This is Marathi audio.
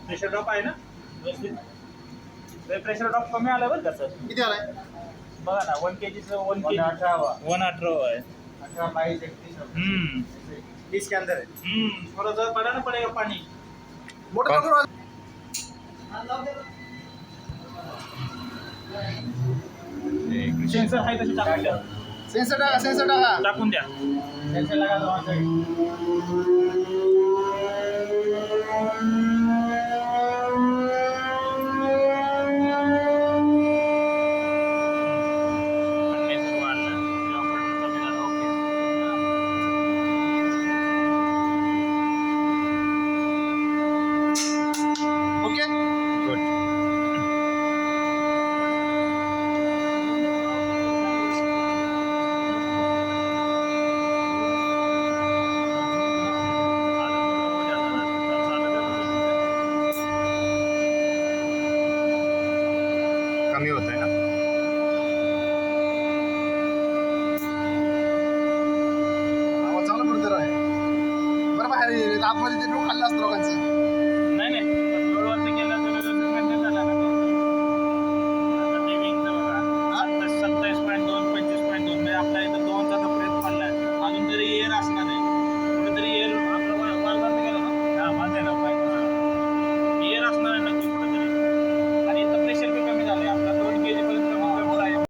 प्रेशर ड्रॉप आहे ना व्यवस्थित? प्रेशर ड्रॉप कमी आलं बरं का सर. किती आलाय? बघा ना 1 kg 118 है. 30 के अंदर है. थोड़ा सा बढ़ाना पड़ेगा पानी. मोटर करून सेन्सर आहे तशी टाकून द्या. सेन्सर टाका टाकून द्या. सेन्सर लगा दो वहाँ से. Okay good. कमी होत आहे ना. आवाज चांगला पडतो रे. बरं बाहेर आतमध्ये ते डोकं खाल्लं असतं लोकांचं.